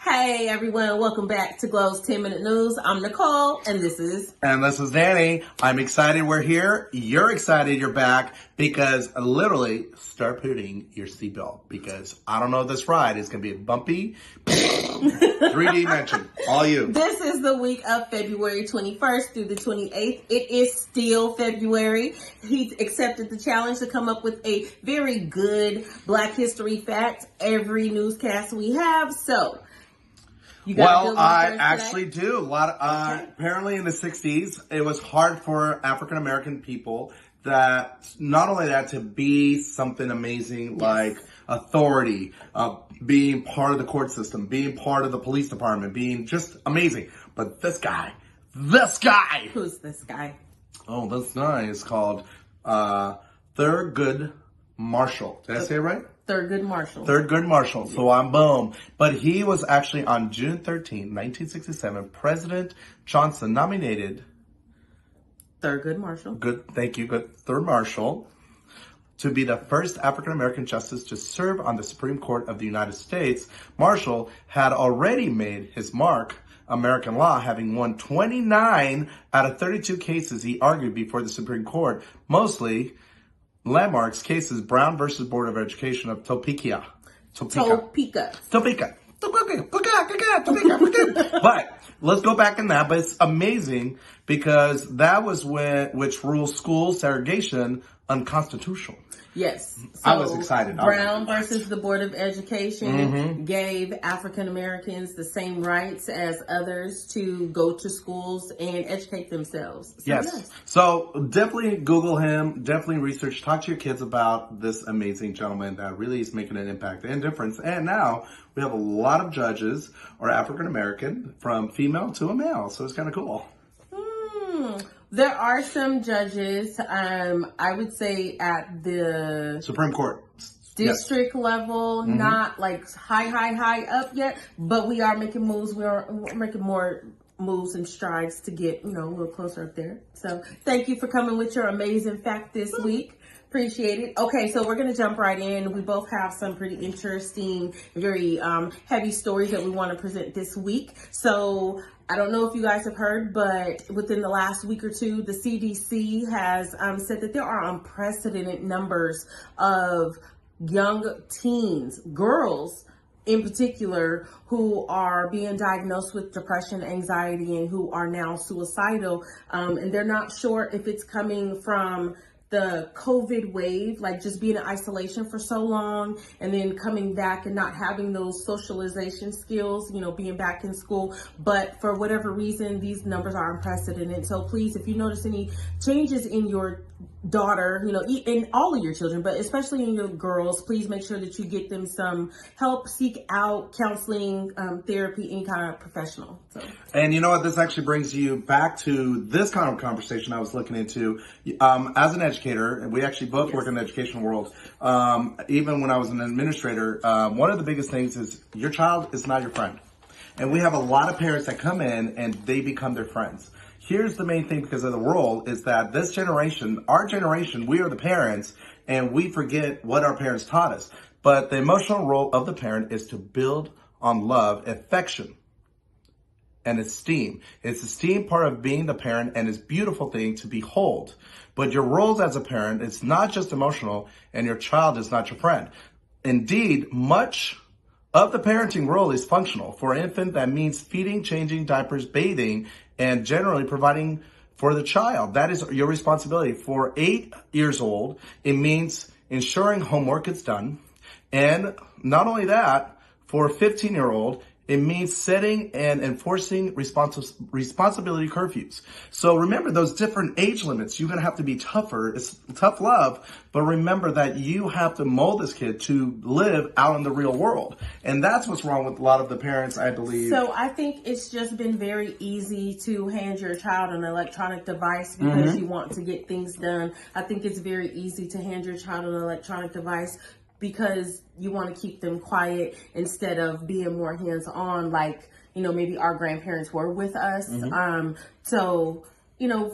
Hey everyone, welcome back to GLO's 10-Minute News. I'm Nicole, and this is... And this is Danny. I'm excited we're here. You're excited you're back because literally start putting your seatbelt because I don't know this ride is going to be a bumpy 3D mention. All you. This is the week of February 21st through the 28th. It is still February. He accepted the challenge to come up with a very good Black History fact every newscast we have. So... Well, I actually do. Apparently in the 60s, it was hard for African American people that, not only that, to be something amazing like authority, being part of the court system, being part of the police department, being just amazing. But this guy. Who's this guy? Oh, this guy is called Thurgood Marshall. Did I say it right? Thurgood Marshall. So I'm boom. But he was actually on June 13, 1967, President Johnson nominated Thurgood Marshall. Thurgood Marshall to be the first African American justice to serve on the Supreme Court of the United States. Marshall had already made his mark American law, having won 29 out of 32 cases he argued before the Supreme Court, mostly landmarks cases Brown versus Board of Education of Topeka. But let's go back in that. But it's amazing because that was which ruled school segregation unconstitutional. Yes. So I was excited. Brown versus the Board of Education gave African Americans the same rights as others to go to schools and educate themselves. So, yes. So definitely Google him, definitely research, talk to your kids about this amazing gentleman that really is making an impact and difference. And now we have a lot of judges are African American from female to a male. So it's kind of cool. There are some judges, I would say at the Supreme Court district level, not like high up yet, but we are making moves. We're making more moves and strides to get, a little closer up there. So thank you for coming with your amazing fact this week. Appreciate it. Okay, so we're going to jump right in. We both have some pretty interesting, very heavy stories that we want to present this week. So I don't know if you guys have heard, but within the last week or two, the CDC has said that there are unprecedented numbers of young teens, girls in particular, who are being diagnosed with depression, anxiety, and who are now suicidal. And they're not sure if it's coming from the COVID wave, like just being in isolation for so long and then coming back and not having those socialization skills, being back in school. But for whatever reason, these numbers are unprecedented. So please, if you notice any changes in your daughter, in all of your children, but especially in your girls, please make sure that you get them some help, seek out counseling, therapy, any kind of professional. So. And you know what? This actually brings you back to this kind of conversation I was looking into. As an educator, and we actually both work in the educational world, even when I was an administrator, one of the biggest things is your child is not your friend. And we have a lot of parents that come in and they become their friends. Here's the main thing because of the role is that this generation, our generation, we are the parents and we forget what our parents taught us. But the emotional role of the parent is to build on love, affection, and esteem. It's esteem part of being the parent and it's a beautiful thing to behold. But your roles as a parent, it's not just emotional and your child is not your friend. Indeed, much of the parenting role is functional. For an infant, that means feeding, changing diapers, bathing, and generally providing for the child. That is your responsibility. For 8 years old, it means ensuring homework is done. And not only that, for a 15-year-old, it means setting and enforcing responsibility curfews. So remember those different age limits. You're going to have to be tougher. It's tough love, but remember that you have to mold this kid to live out in the real world. And that's what's wrong with a lot of the parents, I believe. So I think it's just been very easy to hand your child an electronic device because you want to get things done. I think it's very easy to hand your child an electronic device because you want to keep them quiet instead of being more hands-on like, maybe our grandparents were with us. So,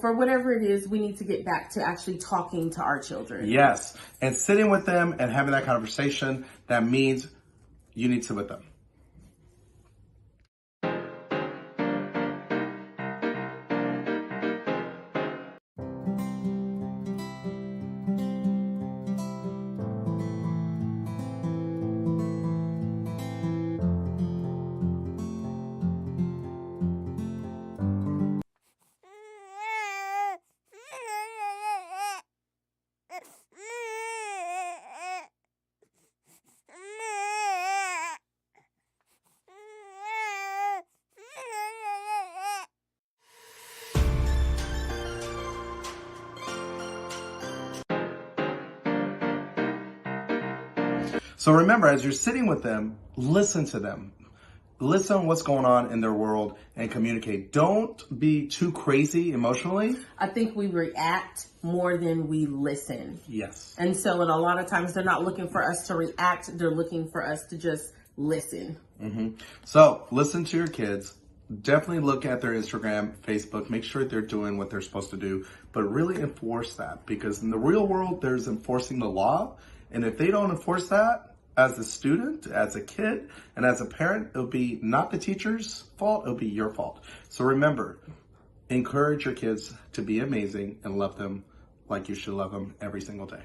for whatever it is, we need to get back to actually talking to our children. Yes. And sitting with them and having that conversation, that means you need to sit with them. So remember, as you're sitting with them, listen to them. Listen what's going on in their world and communicate. Don't be too crazy emotionally. I think we react more than we listen. Yes. And so, and a lot of times they're not looking for us to react. They're looking for us to just listen. So listen to your kids. Definitely look at their Instagram, Facebook. Make sure they're doing what they're supposed to do, but really enforce that, because in the real world, there's enforcing the law. And if they don't enforce that, as a student, as a kid, and as a parent, it'll be not the teacher's fault, it'll be your fault. So remember, encourage your kids to be amazing and love them like you should love them every single day.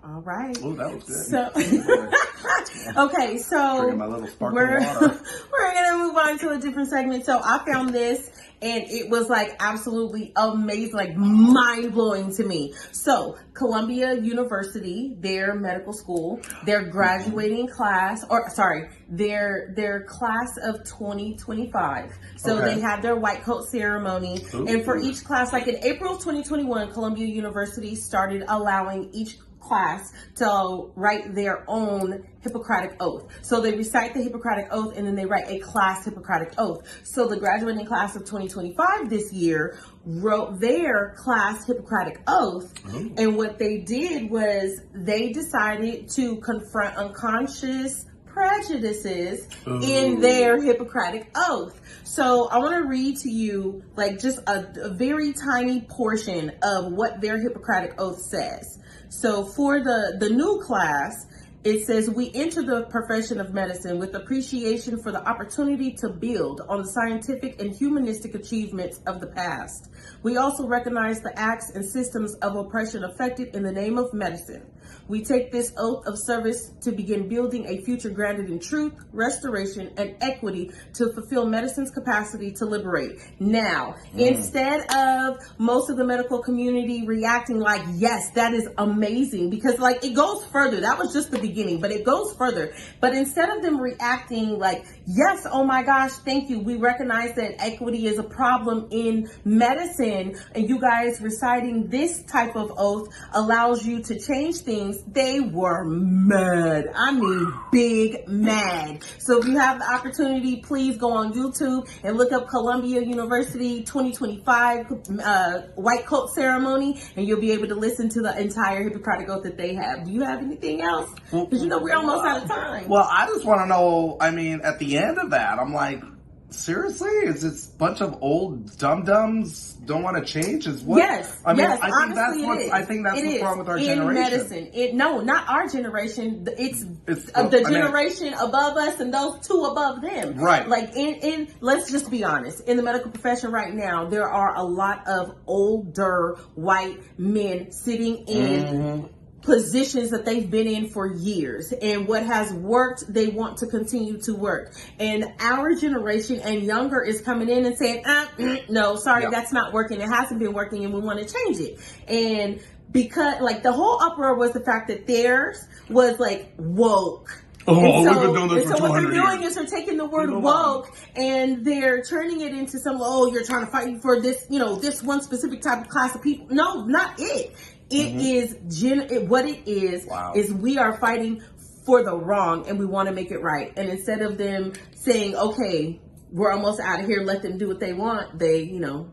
All right. Oh, that was good. So, okay, so Drinking my little sparkling water. we're gonna move on to a different segment. So I found this and it was like absolutely amazing, like mind blowing to me. So Columbia University, their medical school, their graduating class, or sorry, their class of 2025. So Okay. they had their white coat ceremony. Ooh. And for each class, like in April of 2021, Columbia University started allowing each class to write their own Hippocratic oath. So they recite the Hippocratic oath and then they write a class Hippocratic oath. So the graduating class of 2025 this year wrote their class Hippocratic oath. Ooh. And what they did was they decided to confront unconscious prejudices in their Hippocratic oath. So I want to read to you like just a very tiny portion of what their Hippocratic oath says. So for the new class, it says, we enter the profession of medicine with appreciation for the opportunity to build on the scientific and humanistic achievements of the past. We also recognize the acts and systems of oppression affected in the name of medicine. We take this oath of service to begin building a future grounded in truth, restoration, and equity to fulfill medicine's capacity to liberate. Now, instead of most of the medical community reacting like, yes, that is amazing, because like it goes further. That was just the beginning, but it goes further. But instead of them reacting like, yes, oh my gosh, thank you. We recognize that equity is a problem in medicine, and you guys reciting this type of oath allows you to change things. They were mad. I mean, big mad. So if you have the opportunity, please go on YouTube and look up Columbia University 2025 white coat ceremony, and you'll be able to listen to the entire Hippocratic oath that they have. Do you have anything else? Because you know we're almost out of time. Well, I just want to know, I mean, at the end of that, I'm like, seriously? Is this a bunch of old dum-dums don't want to change? Is what? Yes. I mean, yes, I think that's what's, I think that's what's wrong with our generation. In medicine. No, not our generation. It's the generation above us and those two above them. Right. Like in let's just be honest. In the medical profession right now, there are a lot of older white men sitting in positions that they've been in for years, and what has worked they want to continue to work, and our generation and younger is coming in and saying no, sorry, that's not working, it hasn't been working, and we want to change it. And because like the whole uproar was the fact that theirs was like woke. Oh, and we've been doing this for 200 years. So what they're doing is they're taking the word woke and they're turning it into some, oh, you're trying to fight for this, you know, this one specific type of class of people. No, not it. It is what it is we are fighting for the wrong and we want to make it right. And instead of them saying, okay, we're almost out of here, let them do what they want, they, you know,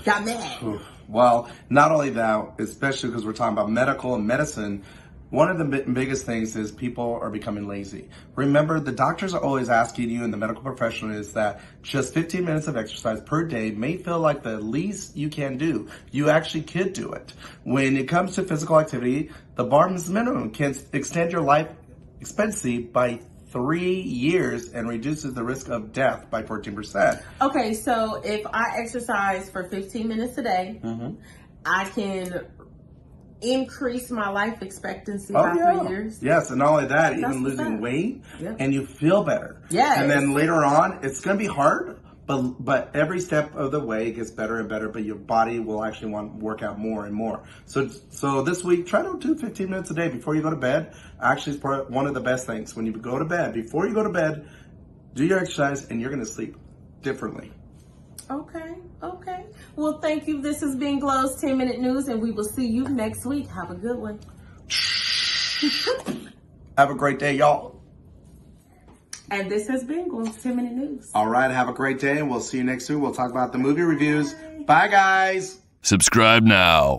got mad. Well, not only that, especially because we're talking about medical and medicine, one of the biggest things is people are becoming lazy. Remember, the doctors are always asking you, and the medical profession is that just 15 minutes of exercise per day may feel like the least you can do. You actually could do it. When it comes to physical activity, the bar minimum can extend your life expectancy by 3 years and reduces the risk of death by 14%. Okay, so if I exercise for 15 minutes a day, I can increase my life expectancy by 3 years. Yes, and not only that, even losing weight, and you feel better. Yes. And then later on, it's going to be hard, but every step of the way it gets better and better, but your body will actually want to work out more and more. So this week, try to do 15 minutes a day before you go to bed. Actually, it's one of the best things. When you go to bed, before you go to bed, do your exercise, and you're going to sleep differently. Okay. Well, thank you. This has been GLO's 10-Minute News, and we will see you next week. Have a good one. Have a great day, y'all. And this has been GLO's 10-minute news. All right, have a great day, and we'll see you next week. We'll talk about the movie reviews. Bye, guys. Subscribe now.